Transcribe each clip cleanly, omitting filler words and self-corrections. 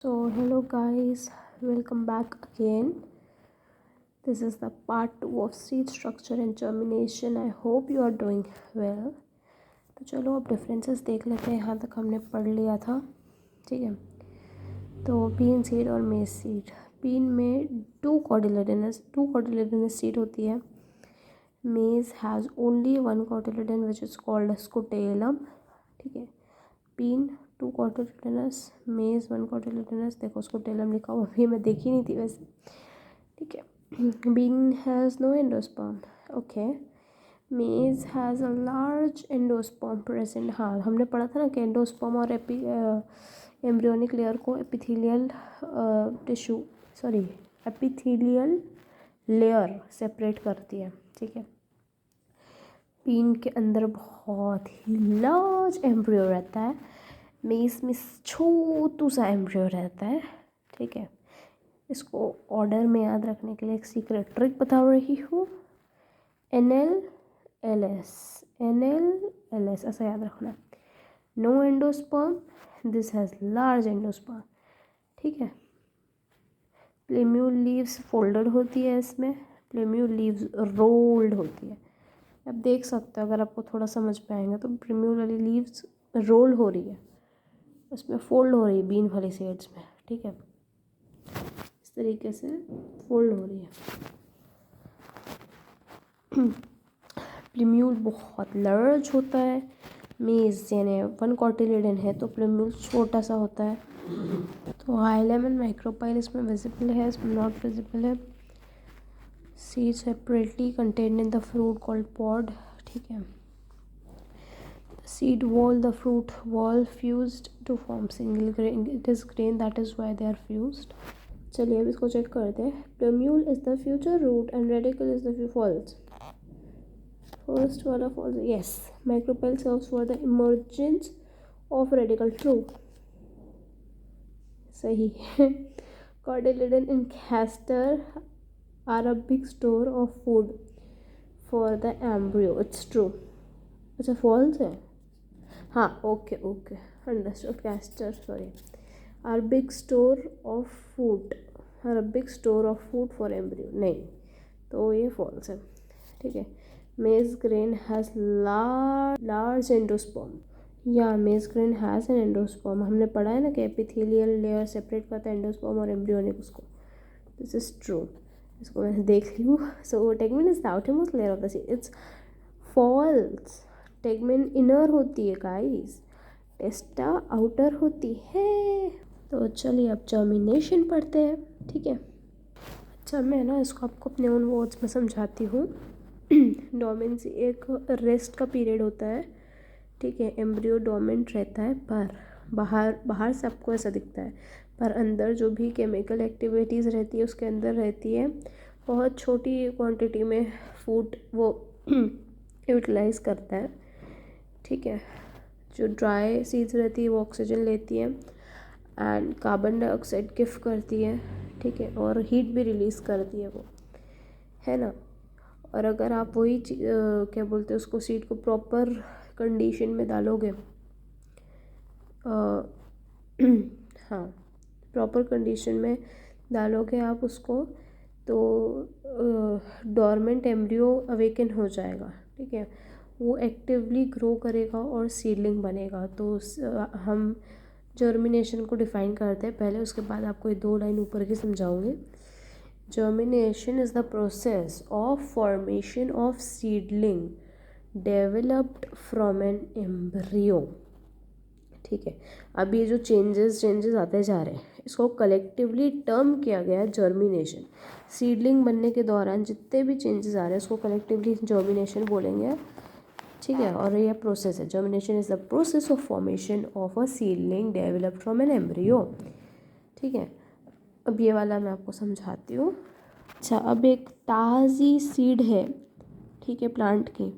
So hello guys, welcome back again. This is the part 2 of seed structure and germination. I hope you are doing well. तो चलो अब differences देख लेते हैं. यहाँ तक हमने पढ़ लिया था. ठीक है. तो बीन सीड और मेज सीड. बीन में टू कॉटिलेडनस सीड होती है. मेज has only one cotyledon which is called scutellum. ठीक है. बीन टू कॉटिलेडनस, मेज वन कॉटिलेडनस. देखो स्कुटेलम लिखा हुआ भी मैं देखी नहीं थी वैसे. ठीक है. Bean has no endosperm. Okay. Maize has a large endosperm present. हाँ, हमने पढ़ा था ना कि एंडोस्पर्म और एम्ब्रियोनिक लेयर को एपिथेलियल लेयर सेपरेट करती है. ठीक है. बीन के अंदर बहुत ही लार्ज एम्ब्रियो रहता है. मेज में छोटू सा एम्ब्रियो रहता है. ठीक है. इसको ऑर्डर में याद रखने के लिए एक सीक्रेट ट्रिक बता रही हूँ. NL LS ऐसा याद रखना है. No endosperm, this has large endosperm. ठीक है. प्लेम्यूल लीव्स फोल्डेड होती है इसमें. प्लेम्यूल लीव्स रोल्ड होती है. आप देख सकते हो, अगर आपको थोड़ा समझ में आएगा तो प्लेम्यूल वाली लीव्स रोल हो रही है, उसमें फोल्ड हो रही है बीन वाली साइड्स में. ठीक है. इस तरीके से फोल्ड हो रही है. प्लेम्यूल बहुत लार्ज होता है. मेज यानी वन कॉटिलेडन है तो प्लेम्यूल छोटा सा होता है. तो हाइलम एंड माइक्रोपाइल इसमें विजिबल है, इसमें नॉट विजिबल है. Seed separately contained in the fruit called pod. ठीक है. Seed wall, the fruit wall fused to form single grain. It is grain, that is why they are fused. चलिए अब इसको check करते हैं. Plumule is the future root and radicle is the false. First वाला false. Yes. Micropyle serves for the emergence of radicle. True. सही. Cotyledon and castor are a big store of food for the embryo. It's true. अच्छा false है. हाँ, okay understood. Castor are big store of food for embryo. नहीं, तो ये false है. ठीक है. मेज ग्रेन हैज़ लार्ज एंडोस्पर्म. या मेज ग्रेन हैज़ एन एंडोस्पर्म. हमने पढ़ा है ना कि एपिथेलियल लेयर सेपरेट करता है एंडोस्पर्म और एम्ब्रियोनिक उसको. This is true. इसको मैंने देख लूँ. So tegmen is the outermost layer of the seed. It's false. Tegmen inner होती है गाइस, टेस्टा आउटर होती है. तो चलिए अब जर्मिनेशन पढ़ते हैं. ठीक है. अच्छा, मैं ना इसको आपको अपने ओन वर्ड्स में समझाती हूँ. डोमेंसी एक रेस्ट का पीरियड होता है. ठीक है. एम्ब्रियो डोमेंट रहता है, पर बाहर से आपको ऐसा दिखता है, पर अंदर जो भी केमिकल एक्टिविटीज़ रहती है उसके अंदर रहती है. बहुत छोटी क्वांटिटी में फूड वो यूटिलाइज़ करता है. ठीक है. जो ड्राई सीड्स रहती है वो ऑक्सीजन लेती है एंड कार्बन डाइऑक्साइड गिफ्ट करती है. ठीक है. और हीट भी रिलीज़ करती है वो, है ना. और अगर आप वही क्या बोलते हैं उसको, सीड को प्रॉपर कंडीशन में डालोगे, हाँ, प्रॉपर कंडीशन में डालोगे आप उसको, तो डॉर्मेंट एम्ब्रियो अवेकन हो जाएगा. ठीक है. वो एक्टिवली ग्रो करेगा और सीडलिंग बनेगा. तो हम जर्मिनेशन को डिफ़ाइन करते हैं पहले, उसके बाद आपको ये 2 लाइन ऊपर की समझाऊंगी. Germination is the process of formation of seedling developed from an embryo. ठीक है. अब ये जो चेंजेस आते जा रहे हैं, इसको कलेक्टिवली टर्म किया गया है जर्मिनेशन. सीडलिंग बनने के दौरान जितने भी चेंजेस आ रहे हैं उसको कलेक्टिवली जर्मिनेशन बोलेंगे. ठीक है. और ये प्रोसेस है. Germination is the process of formation of a seedling developed from an embryo. ठीक है. अब ये वाला मैं आपको समझाती हूँ. अच्छा, अब एक ताज़ी सीड है, ठीक है, प्लांट की,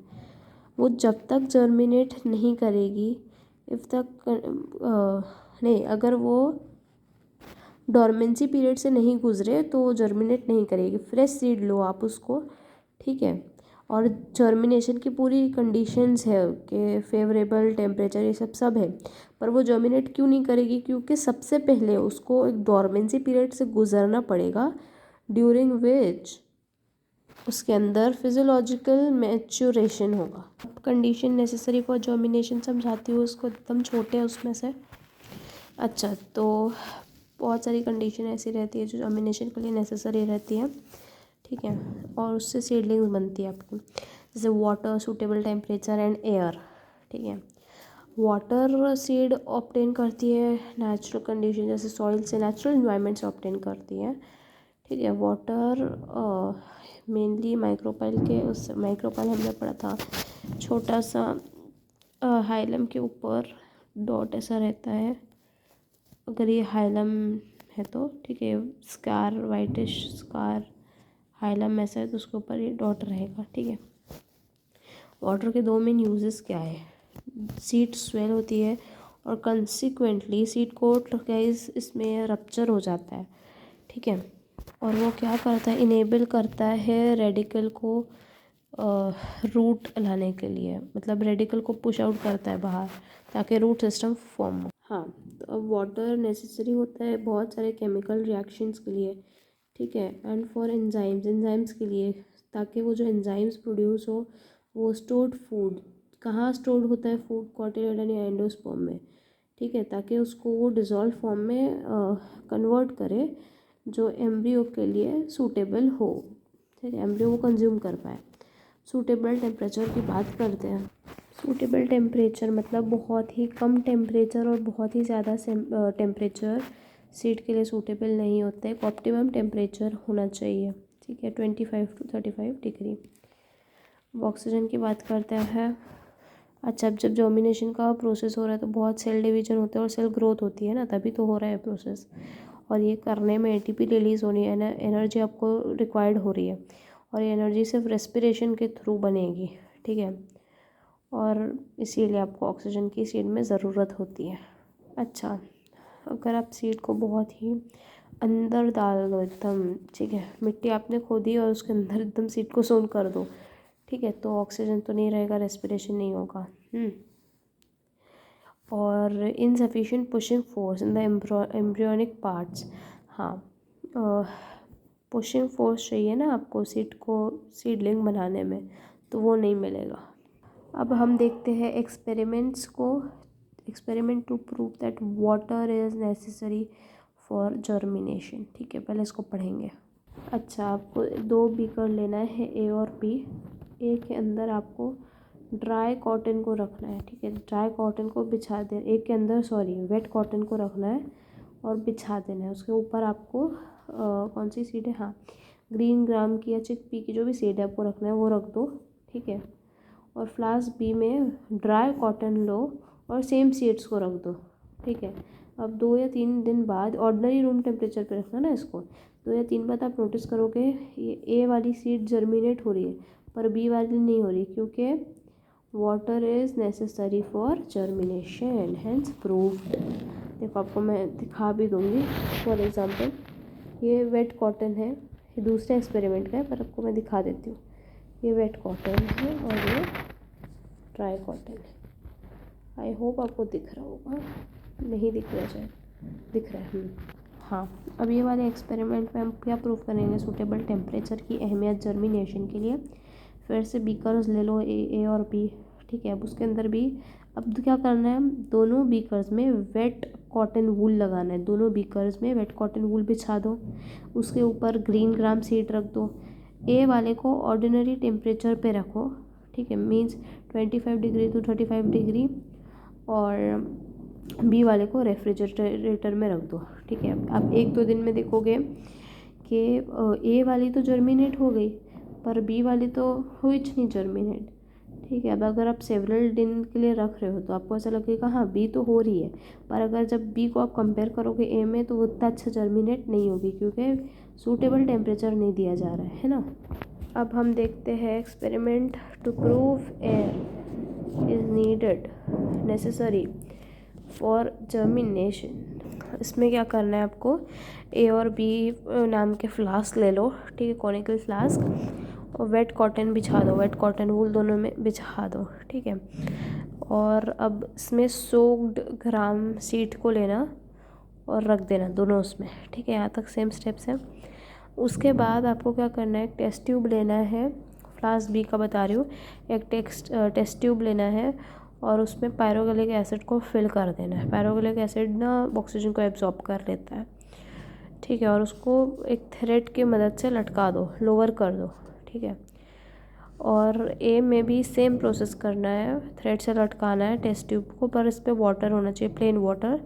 वो जब तक जर्मिनेट नहीं करेगी, अगर वो डॉर्मेंसी पीरियड से नहीं गुजरे तो जर्मिनेट नहीं करेगी. फ्रेश सीड लो आप उसको. ठीक है. और जर्मिनेशन की पूरी कंडीशंस है कि फेवरेबल टेम्परेचर, ये सब है, पर वो जर्मिनेट क्यों नहीं करेगी? क्योंकि सबसे पहले उसको एक डोरमेंसी पीरियड से गुजरना पड़ेगा, ड्यूरिंग विच उसके अंदर फिजियोलॉजिकल मैच्योरेशन होगा। कंडीशन नेसेसरी फॉर जर्मिनेशन समझाती हूँ उसको, एकदम छोटे हैं उसमें से। अच्छा, तो बहुत सारी कंडीशन ऐसी रहती है जो जर्मिनेशन के लिए नेसेसरी रहती है, ठीक है, और उससे सीडलिंग्स बनती है आपकी, जैसे water, suitable temperature and air, ठीक है। वाटर सीड ऑब्टेन करती है नेचुरल कंडीशन, जैसे सॉइल से, नेचुरल इन्वायरमेंट से ऑब्टेन करती है, ठीक है। वाटर मेनली माइक्रोपाइल के, उस माइक्रोपाइल हमने पढ़ा था, छोटा सा हाइलम के ऊपर डॉट ऐसा रहता है, अगर ये हाइलम है तो, ठीक है, स्कार, वाइटिश स्कार हाइलम ऐसा है तो उसके ऊपर ये डॉट रहेगा, ठीक है। वाटर के 2 मेन यूजेस क्या है? सीड स्वेल होती है और कंसिक्वेंटली सीड कोट गाइस इसमें रप्चर हो जाता है, ठीक है, और वो क्या करता है, इनेबल करता है रेडिकल को रूट लाने के लिए, मतलब रेडिकल को पुश आउट करता है बाहर, ताकि रूट सिस्टम फॉर्म हो। हाँ, तो अब वाटर नेसेसरी होता है बहुत सारे केमिकल रिएक्शंस के लिए, ठीक है, एंड फॉर एंजाइम्स के लिए, ताकि वो जो एंजाइम्स प्रोड्यूस हो, वो स्टोर्ड फूड, कहाँ स्टोर्ड होता है फूड? कोटिलेडन या एंडोस्पर्म में, ठीक है, ताकि उसको वो डिज़ोल्व फॉर्म में कन्वर्ट करे, जो एम्ब्रियो के लिए सूटेबल हो, ठीक है, एम्ब्रियो वो कंज्यूम कर पाए। सूटेबल टेम्परेचर की बात करते हैं। सूटेबल टेम्परेचर मतलब बहुत ही कम टेम्परेचर और बहुत ही ज़्यादा टेम्परेचर सीड के लिए सूटेबल नहीं होता है। ऑप्टिमम टेम्परेचर होना चाहिए, ठीक है, 25 to 35 डिग्री। ऑक्सीजन की बात करते हैं। अच्छा, अब जब जर्मिनेशन का प्रोसेस हो रहा है तो बहुत सेल डिवीजन होता है और सेल ग्रोथ होती है ना, तभी तो हो रहा है प्रोसेस, और ये करने में एटीपी रिलीज़ होनी है, एनर्जी आपको रिक्वायर्ड हो रही है, और ये एनर्जी सिर्फ रेस्पिरेशन के थ्रू बनेगी, ठीक है, और इसीलिए आपको ऑक्सीजन की सीड में ज़रूरत होती है। अच्छा, अगर आप सीड को बहुत ही अंदर डाल दो एकदम, ठीक है, मिट्टी आपने खोदी और उसके अंदर एकदम सीड को सोन कर दो, ठीक है, तो ऑक्सीजन तो नहीं रहेगा, रेस्पिरेशन नहीं होगा। और insufficient pushing force in the embryonic parts. हाँ, पुशिंग फोर्स चाहिए ना आपको सीड को सीडलिंग बनाने में, तो वो नहीं मिलेगा। अब हम देखते हैं एक्सपेरिमेंट्स को, experiment to prove that water is necessary for germination, ठीक है, पहले इसको पढ़ेंगे। अच्छा, आपको 2 बीकर लेना है, ए और बी। ए के अंदर आपको ड्राई कॉटन को रखना है, ठीक है, ड्राई कॉटन को बिछा दे, एक के अंदर वेट कॉटन को रखना है और बिछा देना है। उसके ऊपर आपको कौन सी सीड है, हाँ, ग्रीन ग्राम की या चिकपी की जो भी सीड है आपको रखना है, वो रख दो, ठीक है, और फ्लास्क बी में ड्राई कॉटन लो और सेम सीड्स को रख दो, ठीक है। अब 2 या 3 दिन बाद, ऑर्डिनरी रूम टेम्परेचर पे रखना ना इसको, 2 या 3 बाद आप नोटिस करोगे ये ए वाली सीड जर्मिनेट हो रही है पर बी वाली नहीं हो रही, क्योंकि water is necessary for germination, hence proved. देखो, आपको मैं दिखा भी दूँगी, फॉर एग्ज़ाम्पल ये वेट कॉटन है, ये दूसरे एक्सपेरिमेंट का है पर आपको मैं दिखा देती हूँ। ये वेट कॉटन है और ये ड्राई कॉटन है। आई होप आपको दिख रहा होगा, नहीं दिख रहा शायद, दिख रहा है। हाँ, अब ये वाले एक्सपेरिमेंट में हम क्या प्रूव करेंगे? सूटेबल टेम्परेचर की अहमियत जर्मिनेशन के लिए। फिर से बीकर्स ले लो, ए और बी, ठीक है। अब उसके अंदर भी अब क्या करना है, दोनों बीकर्स में वेट कॉटन वूल लगाना है, दोनों बीकर्स में वेट कॉटन वूल बिछा दो, उसके ऊपर ग्रीन ग्राम सीड रख दो। ए वाले को ऑर्डिनरी टेम्परेचर पे रखो, ठीक है, मीन्स 25 डिग्री to 35 डिग्री, और बी वाले को रेफ्रिजरेटर में रख दो, ठीक है। आप 1-2 दिन में देखोगे कि ए वाली तो जर्मिनेट हो गई पर बी वाली तो हुई नहीं जर्मिनेट, ठीक है। अब अगर आप सेवरल दिन के लिए रख रहे हो तो आपको ऐसा लगेगा हाँ बी तो हो रही है, पर अगर जब बी को आप कंपेयर करोगे ए में तो वो उतना अच्छा जर्मिनेट नहीं होगी, क्योंकि सूटेबल टेम्परेचर नहीं दिया जा रहा है ना। अब हम देखते हैं experiment to prove air is needed necessary for germination. इसमें क्या करना है आपको, ए और बी नाम के फ्लास्क ले लो, ठीक है, कॉनिकल फ्लास्क, और वेट कॉटन बिछा दो, वेट कॉटन वूल दोनों में बिछा दो, ठीक है। और अब इसमें सोक्ड ग्राम सीड को लेना और रख देना दोनों उसमें, ठीक है। यहाँ तक सेम स्टेप्स हैं। उसके बाद आपको क्या करना है, एक टेस्ट ट्यूब लेना है, क्लास बी का बता रही हूँ। एक टेस्ट ट्यूब लेना है और उसमें पायरोक्लोरिक एसिड को फिल कर देना है। पायरोक्लोरिक एसिड ना ऑक्सीजन को एब्जॉर्ब कर लेता है, ठीक है। और उसको एक थ्रेड की मदद से लटका दो, लोअर कर दो, ठीक है। और ए में भी सेम प्रोसेस करना है, थ्रेड से लटकाना है टेस्ट ट्यूब को, पर इस पर वाटर होना चाहिए, प्लेन वाटर,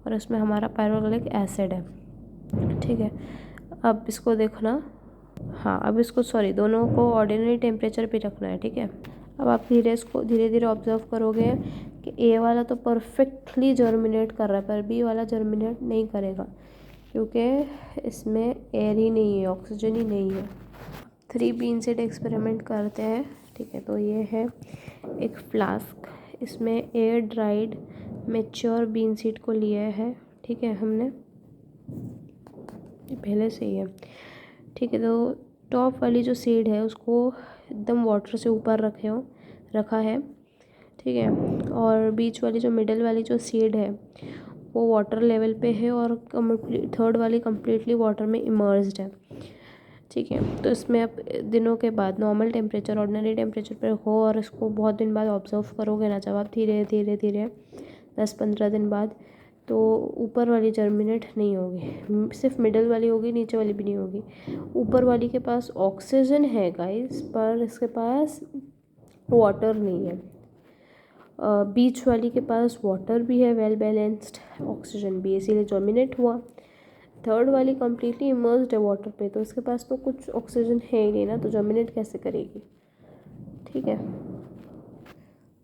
और इसमें हमारा पायरोक्लोरिक एसिड है, ठीक है। अब इसको देखना, हाँ अब इसको दोनों को ऑर्डिनरी टेम्परेचर पे रखना है, ठीक है। अब आप धीरे धीरे ऑब्जर्व करोगे कि ए वाला तो परफेक्टली जर्मिनेट कर रहा है, पर बी वाला जर्मिनेट नहीं करेगा क्योंकि इसमें एयर ही नहीं है, ऑक्सीजन ही नहीं है। 3 बीन सीड एक्सपेरिमेंट करते हैं, ठीक है। तो ये है एक फ्लास्क, इसमें air dried mature bean seed को लिया है, ठीक है हमने, पहले से ही है, ठीक है। तो टॉप वाली जो सीड है उसको एकदम वाटर से ऊपर रखा है, ठीक है। और बीच वाली जो मिडल वाली जो सीड है वो वाटर लेवल पे है और थर्ड वाली कम्प्लीटली वाटर में इमर्ज्ड है, ठीक है। तो इसमें आप दिनों के बाद नॉर्मल टेम्परेचर, ऑर्डिनरी टेम्परेचर पर हो और इसको बहुत दिन बाद ऑब्जर्व करोगे ना, जब आप धीरे धीरे धीरे 10-15 दिन बाद, तो ऊपर वाली जर्मिनेट नहीं होगी, सिर्फ मिडल वाली होगी, नीचे वाली भी नहीं होगी। ऊपर वाली के पास ऑक्सीजन है गाइस, पर इसके पास वाटर नहीं है। बीच वाली के पास वाटर भी है, वेल बैलेंस्ड, ऑक्सीजन भी, इसीलिए जर्मिनेट हुआ। थर्ड वाली कम्प्लीटली इमर्स्ड है वाटर पे, तो इसके पास तो कुछ ऑक्सीजन है ही नहीं ना, तो जर्मिनेट कैसे करेगी, ठीक है।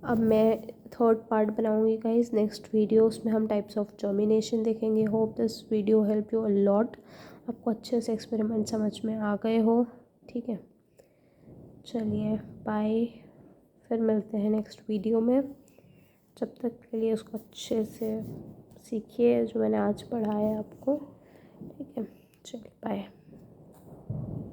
अब मैं थर्ड पार्ट बनाऊंगी गाइस नेक्स्ट वीडियो, उसमें हम टाइप्स ऑफ जर्मिनेशन देखेंगे। Hope this video help you a lot, आपको अच्छे से एक्सपेरिमेंट समझ में आ गए हो, ठीक है। चलिए बाय, फिर मिलते हैं नेक्स्ट वीडियो में। जब तक के लिए उसको अच्छे से सीखिए जो मैंने आज पढ़ाया है आपको, ठीक है। चलिए बाय।